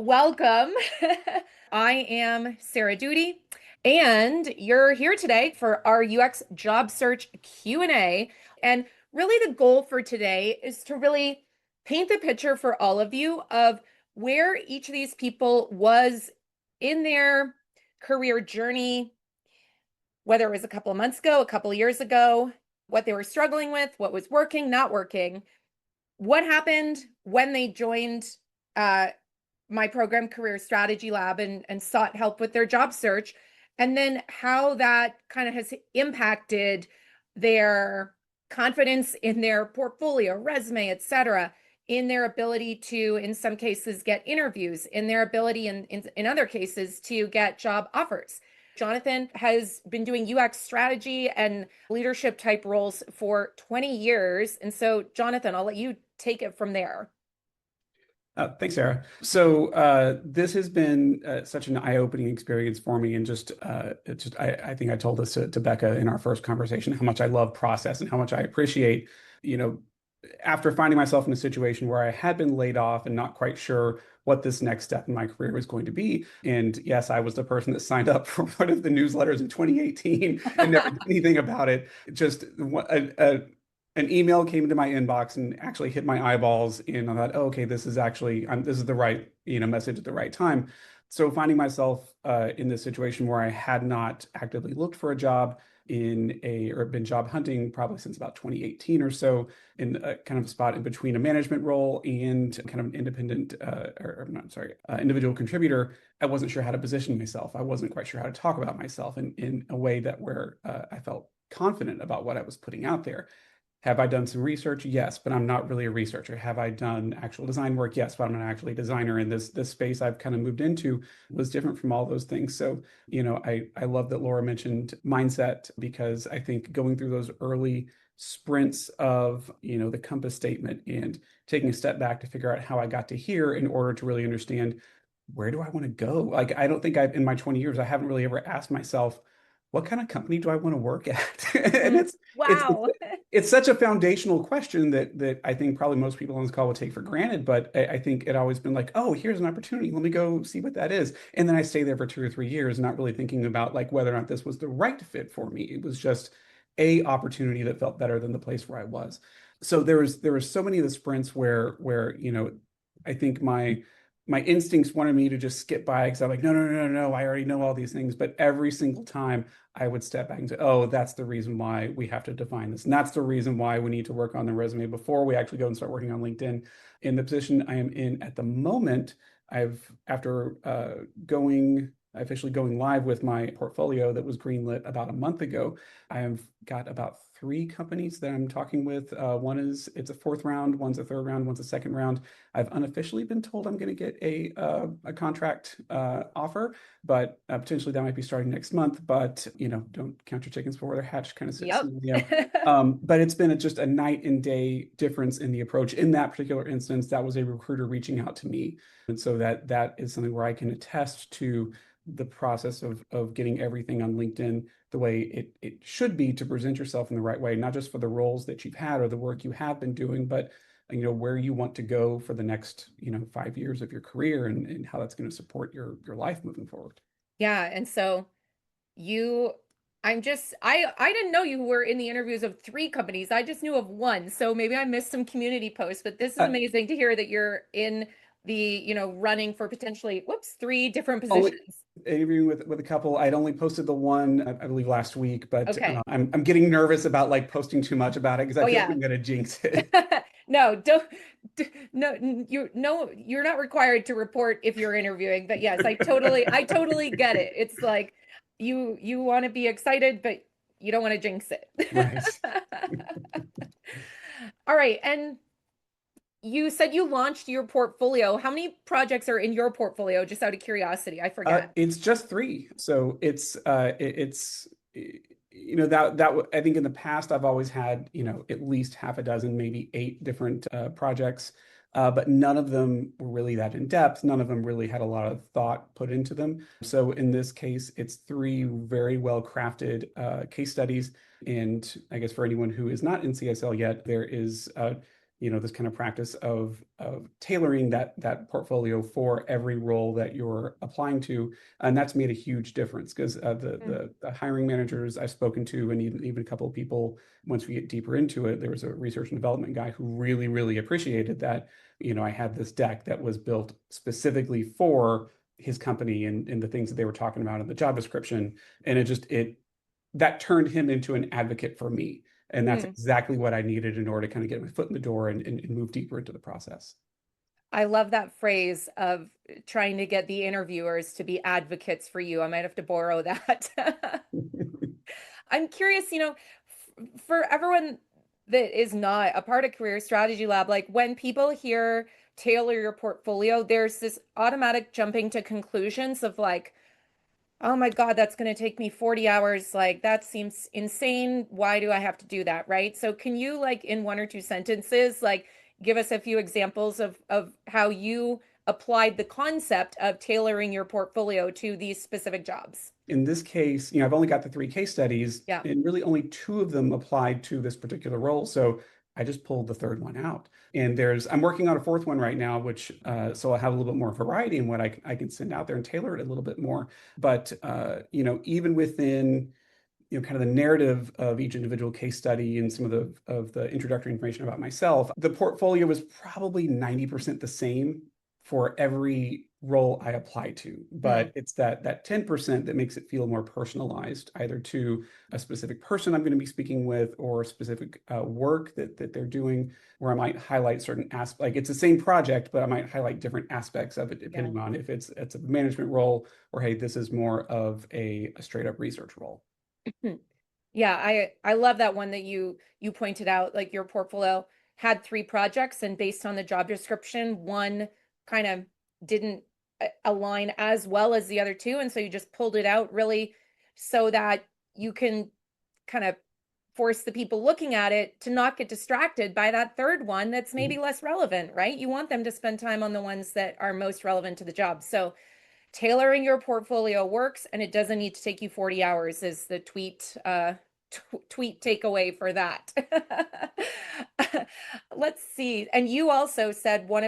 Welcome. I am Sarah Doody, and you're here today for our UX job search Q&A. And really the goal for today is to really paint the picture for all of you of where each of these people was in their career journey, whether it was a couple of months ago, a couple of years ago, what they were struggling with, what was working, not working, what happened when they joined uh, my program Career Strategy Lab and sought help with their job search, and then how that kind of has impacted their confidence in their portfolio, resume, etc., in their ability to, in some cases, get interviews, in their ability, in other cases, to get job offers. Jonathan has been doing UX strategy and leadership type roles for 20 years. And so, Jonathan, I'll let you take it from there. Thanks, Sarah. This has been such an eye-opening experience for me, and I think I told this to Becca in our first conversation how much I love process and how much I appreciate, you know, after finding myself in a situation where I had been laid off and not quite sure what this next step in my career was going to be. And yes, I was the person that signed up for one of the newsletters in 2018 and never did anything about it. An email came into my inbox and actually hit my eyeballs, and I thought, oh, okay, this is actually this is the right message at the right time. So finding myself in this situation where I had not actively looked for a job or been job hunting probably since about 2018 or so, in a kind of spot in between a management role and kind of an independent individual contributor. I wasn't sure how to position myself. I wasn't quite sure how to talk about myself in a way where I felt confident about what I was putting out there. Have I done some research? Yes, but I'm not really a researcher. Have I done actual design work? Yes, but I'm not actually a designer. And this space I've kind of moved into was different from all those things. So, I love that Laura mentioned mindset, because I think going through those early sprints of, the compass statement and taking a step back to figure out how I got to here in order to really understand, where do I want to go? Like, I don't think in my 20 years, I haven't really ever asked myself, what kind of company do I want to work at? And it's Wow. it's such a foundational question that I think probably most people on this call would take for granted. But I think it always been like, oh, here's an opportunity. Let me go see what that is. And then I stay there for 2 or 3 years, not really thinking about like whether or not this was the right fit for me. It was just a opportunity that felt better than the place where I was. So there was so many of the sprints where I think my instincts wanted me to just skip by, because I'm like, no, no, no, no, no, I already know all these things. But every single time I would step back and say, oh, that's the reason why we have to define this. And that's the reason why we need to work on the resume before we actually go and start working on LinkedIn. In the position I am in at the moment, after officially going live with my portfolio that was greenlit about a month ago, I have got about 3 companies that I'm talking with. It's a fourth round, one's a third round, one's a second round. I've unofficially been told I'm going to get a contract offer, but potentially that might be starting next month. But don't count your chickens before they're hatched, kind of Yep. scenario. But it's been just a night and day difference in the approach. In that particular instance, that was a recruiter reaching out to me, and so that is something where I can attest to the process of getting everything on LinkedIn the way it should be, to present yourself in the right way, not just for the roles that you've had or the work you have been doing, but where you want to go for the next 5 years of your career, and how that's going to support your life moving forward. Yeah. And so you, I didn't know you were in the interviews of 3 companies. I just knew of one. So maybe I missed some community posts, but this is Uh, amazing to hear that you're in the, running for potentially, 3 different Only positions. interviewing with a couple. I'd only posted the one, I believe, last week, but Okay. I'm getting nervous about like posting too much about it, because I Oh feel like yeah. I'm going to jinx it. No, don't, no, you're not required to report if you're interviewing, but yes, I totally get it. It's like you want to be excited, but you don't want to jinx it. Right. All right, and you said you launched your portfolio. How many projects are in your portfolio? Just out of curiosity, I forget. It's just 3. So it's that I think in the past I've always had at least half a dozen, maybe 8 different projects, but none of them were really that in depth. None of them really had a lot of thought put into them. So in this case, it's 3 very well crafted case studies. And I guess for anyone who is not in CSL yet, there is this kind of practice of tailoring that portfolio for every role that you're applying to, and that's made a huge difference because the hiring managers I've spoken to, and even a couple of people, once we get deeper into it, there was a research and development guy who really appreciated that. I had this deck that was built specifically for his company and the things that they were talking about in the job description, and it that turned him into an advocate for me. And that's Mm. exactly what I needed in order to kind of get my foot in the door and move deeper into the process. I love that phrase of trying to get the interviewers to be advocates for you. I might have to borrow that. I'm curious, for everyone that is not a part of Career Strategy Lab, like when people hear tailor your portfolio, there's this automatic jumping to conclusions of like, oh my God, that's going to take me 40 hours. Like, that seems insane. Why do I have to do that? Right. So, can you, like, in one or two sentences, like, give us a few examples of how you applied the concept of tailoring your portfolio to these specific jobs? In this case, I've only got the 3 case studies, Yeah. and really only 2 of them applied to this particular role. So I just pulled the third one out. And I'm working on a fourth one right now, which so I'll have a little bit more variety in what I can send out there and tailor it a little bit more. But even within kind of the narrative of each individual case study and some of the introductory information about myself, the portfolio was probably 90% the same for every role I apply to. Mm, But it's that 10% that makes it feel more personalized, either to a specific person I'm going to be speaking with or specific work that they're doing, where I might highlight certain aspects. Like it's the same project, but I might highlight different aspects of it yeah. depending on if it's a management role or hey, this is more of a straight up research role. Yeah, I love that one that you pointed out, like your portfolio had 3 projects and based on the job description, one kind of didn't align as well as the other two. And so you just pulled it out really so that you can kind of force the people looking at it to not get distracted by that third one that's maybe less relevant, right? You want them to spend time on the ones that are most relevant to the job. So tailoring your portfolio works and it doesn't need to take you 40 hours is the tweet takeaway for that. Let's see. And you also said one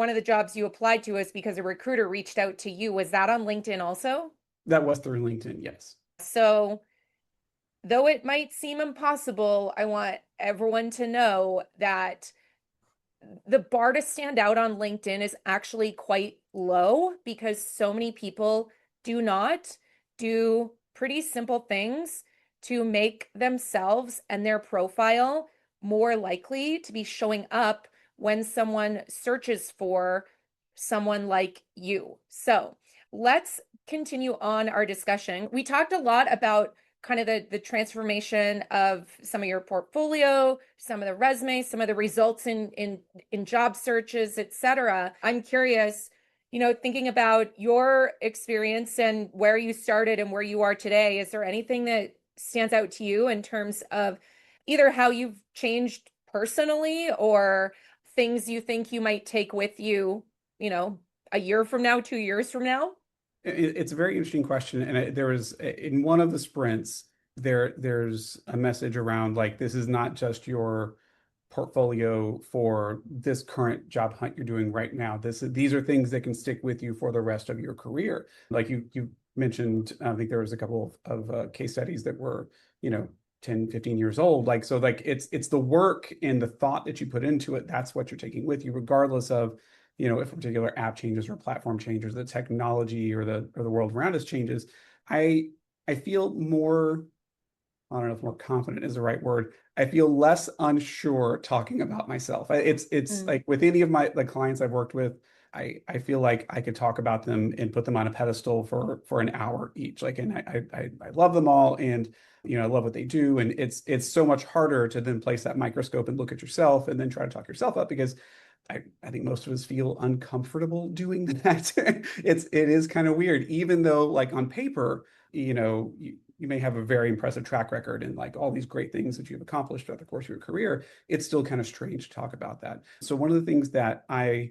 of the jobs you applied to is because a recruiter reached out to you. Was that on LinkedIn also? That was through LinkedIn, yes. So, though it might seem impossible, I want everyone to know that the bar to stand out on LinkedIn is actually quite low because so many people do not do pretty simple things to make themselves and their profile more likely to be showing up when someone searches for someone like you. So let's continue on our discussion. We talked a lot about kind of the transformation of some of your portfolio, some of the resumes, some of the results in job searches, etc. I'm curious, thinking about your experience and where you started and where you are today, is there anything that stands out to you in terms of either how you've changed personally or things you think you might take with you, you know, a year from now, 2 years from now? It's a very interesting question, and there was in one of the sprints there's a message around like this is not just your portfolio for this current job hunt you're doing right now. These are things that can stick with you for the rest of your career. Like you mentioned, I think there was a couple of case studies that were 10, 15 years old. Like so, like it's the work and the thought that you put into it. That's what you're taking with you, regardless of if a particular app changes or platform changes, the technology or the world around us changes. I I feel more, I don't know if more confident is the right word. I feel less unsure talking about myself. It's Mm, like with any of the clients I've worked with, I feel like I could talk about them and put them on a pedestal for an hour each. Like, and I love them all, and I love what they do. And it's so much harder to then place that microscope and look at yourself and then try to talk yourself up because I think most of us feel uncomfortable doing that. It is kind of weird, even though like on paper, you may have a very impressive track record and like all these great things that you've accomplished throughout the course of your career. It's still kind of strange to talk about that. So one of the things that I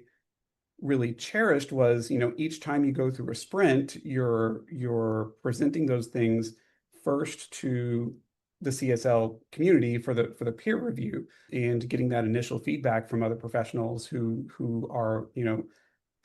really cherished was, each time you go through a sprint, you're presenting those things first to the CSL community for the peer review and getting that initial feedback from other professionals who are,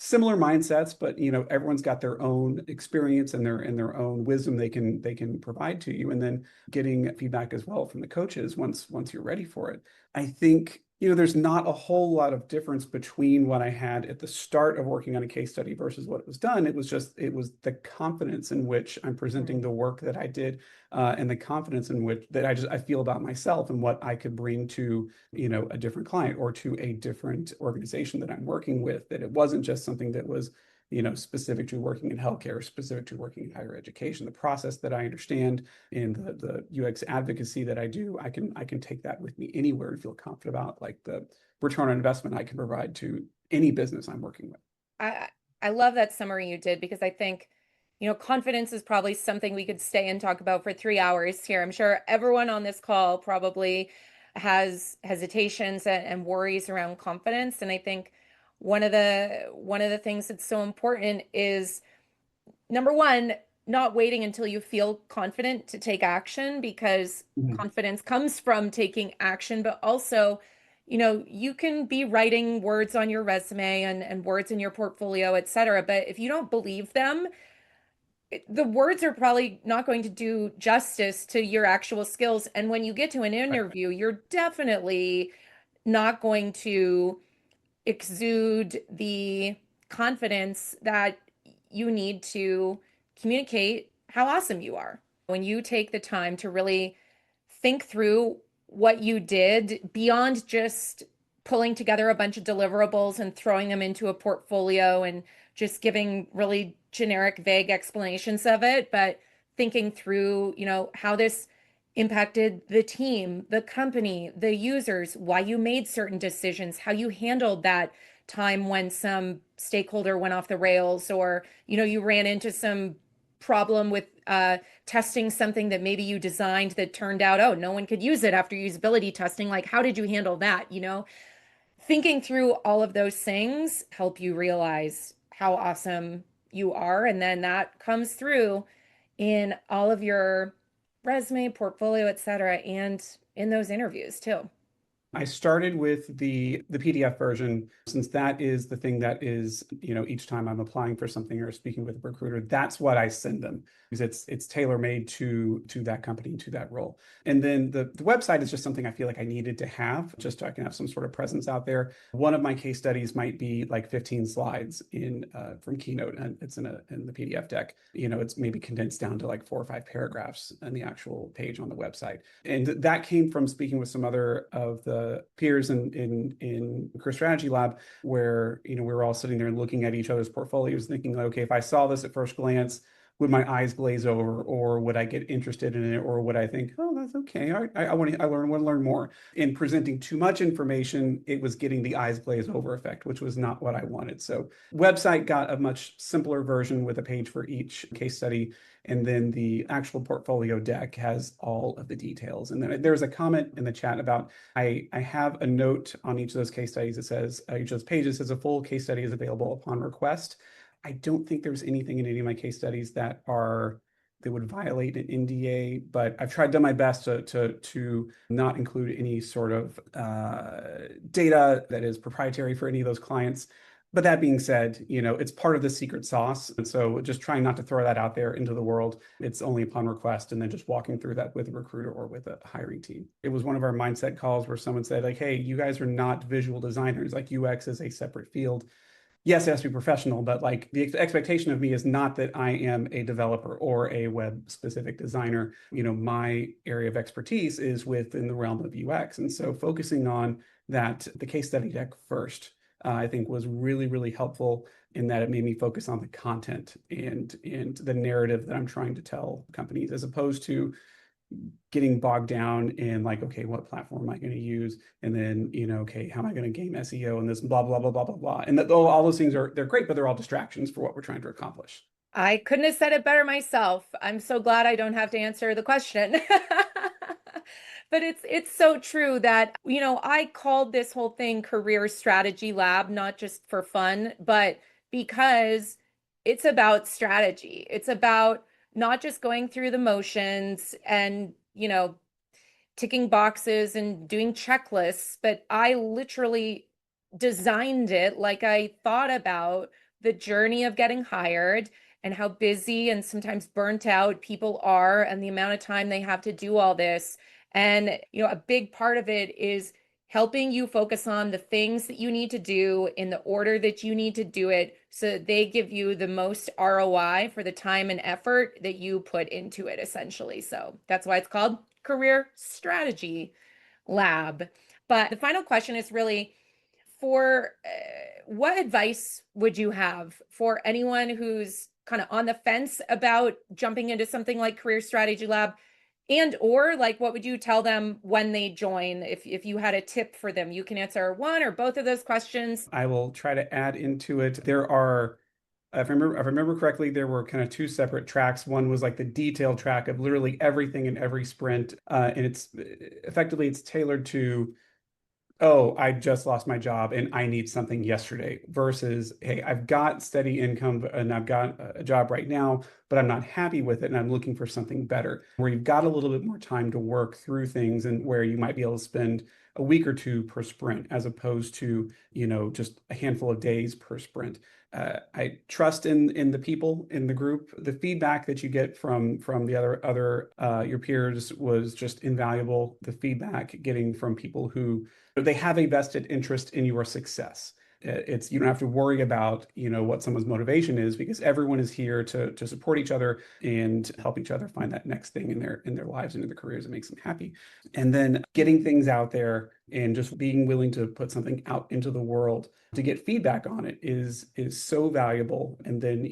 similar mindsets, but everyone's got their own experience and their own wisdom they can provide to you, and then getting feedback as well from the coaches once you're ready for it. I think there's not a whole lot of difference between what I had at the start of working on a case study versus what was done. It was the confidence in which I'm presenting the work that I did, and the confidence in which that I feel about myself and what I could bring to a different client or to a different organization that I'm working with, that it wasn't just something that was specific to working in healthcare, specific to working in higher education. The process that I understand and the UX advocacy that I do, I can take that with me anywhere and feel confident about like the return on investment I can provide to any business I'm working with. I I love that summary you did because I think, confidence is probably something we could stay and talk about for 3 hours here. I'm sure everyone on this call probably has hesitations and worries around confidence. And I think one of the things that's so important is number one, not waiting until you feel confident to take action because Mhm. confidence comes from taking action, but also, you can be writing words on your resume and words in your portfolio, et cetera. But if you don't believe them, the words are probably not going to do justice to your actual skills. And when you get to an Right. interview, you're definitely not going to exude the confidence that you need to communicate how awesome you are. When you take the time to really think through what you did beyond just pulling together a bunch of deliverables and throwing them into a portfolio and just giving really generic, vague explanations of it, but thinking through, how this impacted the team, the company, the users, why you made certain decisions, how you handled that time when some stakeholder went off the rails or, you ran into some problem with testing something that maybe you designed that turned out, oh, no one could use it after usability testing. Like, how did you handle that? Thinking through all of those things help you realize how awesome you are. And then that comes through in all of your resume, portfolio, et cetera, and in those interviews too. I started with the PDF version since that is the thing that is, each time I'm applying for something or speaking with a recruiter, that's what I send them because it's tailor-made to that company, to that role. And then the website is just something I feel like I needed to have just so I can have some sort of presence out there. One of my case studies might be like 15 slides in from Keynote, and it's in the PDF deck. It's maybe condensed down to like 4 or 5 paragraphs on the actual page on the website. And that came from speaking with some other of the peers in Career Strategy Lab, where we were all sitting there looking at each other's portfolios, thinking, like, okay, if I saw this at first glance, would my eyes glaze over, or would I get interested in it, or would I think, oh, that's okay, I want to learn more? In presenting too much information, it was getting the eyes glaze over effect, which was not what I wanted. So, website got a much simpler version with a page for each case study, and then the actual portfolio deck has all of the details. And then there's a comment in the chat about I have a note on each of those case studies that says each of those pages says a full case study is available upon request. I don't think there's anything in any of my case studies that would violate an NDA, but I've done my best to not include any sort of data that is proprietary for any of those clients. But that being said, it's part of the secret sauce. And so just trying not to throw that out there into the world. It's only upon request, and then just walking through that with a recruiter or with a hiring team. It was one of our mindset calls where someone said, like, hey, you guys are not visual designers. Like, UX is a separate field. Yes, it has to be professional, but like the expectation of me is not that I am a developer or a web specific designer. My area of expertise is within the realm of UX. And so focusing on that, the case study deck first, I think was really, really helpful in that it made me focus on the content and the narrative that I'm trying to tell companies, as opposed to getting bogged down in like, okay, what platform am I going to use? And then, okay, how am I going to game SEO and this blah, blah, blah, blah, blah, blah. And all those things they're great, but they're all distractions for what we're trying to accomplish. I couldn't have said it better myself. I'm so glad I don't have to answer the question. But it's so true that, I called this whole thing Career Strategy Lab, not just for fun, but because it's about strategy. It's about not just going through the motions and, ticking boxes and doing checklists, but I literally designed it like I thought about the journey of getting hired and how busy and sometimes burnt out people are and the amount of time they have to do all this. And, a big part of it is helping you focus on the things that you need to do in the order that you need to do it so that they give you the most ROI for the time and effort that you put into it, essentially. So that's why it's called Career Strategy Lab. But the final question is really for what advice would you have for anyone who's kind of on the fence about jumping into something like Career Strategy Lab? And or like what would you tell them when they join? If you had a tip for them, you can answer one or both of those questions. I will try to add into it. There are, if I remember correctly, there were kind of two separate tracks. One was like the detailed track of literally everything in every sprint, and it's effectively it's tailored to, oh, I just lost my job and I need something yesterday versus, hey, I've got steady income and I've got a job right now, but I'm not happy with it and I'm looking for something better, where you've got a little bit more time to work through things and where you might be able to spend a week or two per sprint as opposed to, just a handful of days per sprint. I trust in the people in the group. The feedback that you get from the other your peers was just invaluable. The feedback getting from people who they have a vested interest in your success. It's you don't have to worry about what someone's motivation is because everyone is here to support each other and help each other find that next thing in their lives and in their careers that makes them happy. And then getting things out there and just being willing to put something out into the world to get feedback on it is so valuable. And then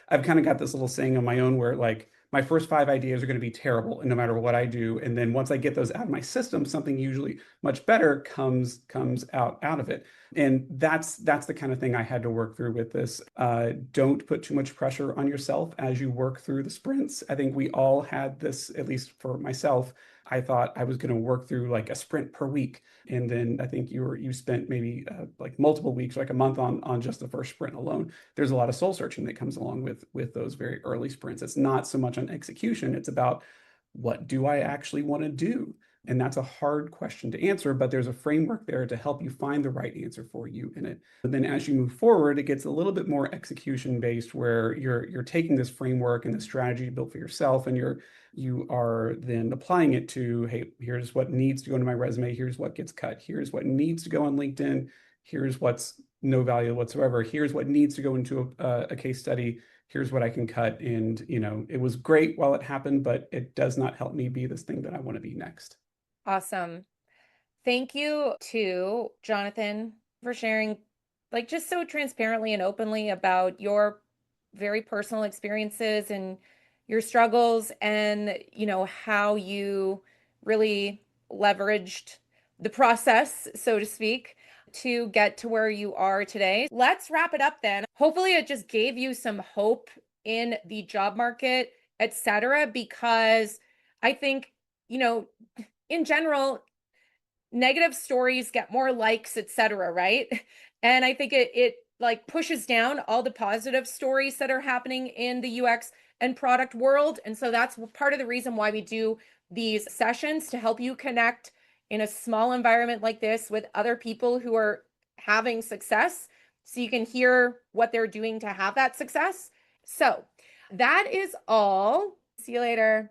I've kind of got this little saying on my own where like my first five ideas are going to be terrible and no matter what I do. And then once I get those out of my system, something usually much better comes out of it. And that's the kind of thing I had to work through with this. Don't put too much pressure on yourself as you work through the sprints. I think we all had this, at least for myself. I thought I was going to work through like a sprint per week. And then I think you spent maybe like multiple weeks, like a month on just the first sprint alone. There's a lot of soul searching that comes along with those very early sprints. It's not so much on execution. It's about what do I actually want to do? And that's a hard question to answer, but there's a framework there to help you find the right answer for you in it. But then as you move forward, it gets a little bit more execution based where you're taking this framework and the strategy you built for yourself and you are then applying it to, hey, here's what needs to go into my resume, here's what gets cut, here's what needs to go on LinkedIn, here's what's no value whatsoever, here's what needs to go into a case study, here's what I can cut. And, it was great while it happened, but it does not help me be this thing that I want to be next. Awesome. Thank you to Jonathan for sharing, like, just so transparently and openly about your very personal experiences and your struggles and, how you really leveraged the process, so to speak, to get to where you are today. Let's wrap it up then. Hopefully, it just gave you some hope in the job market, etc., because I think, in general, negative stories get more likes, etc., right? And I think it like pushes down all the positive stories that are happening in the UX and product world. And so that's part of the reason why we do these sessions to help you connect in a small environment like this with other people who are having success so you can hear what they're doing to have that success. So that is all. See you later.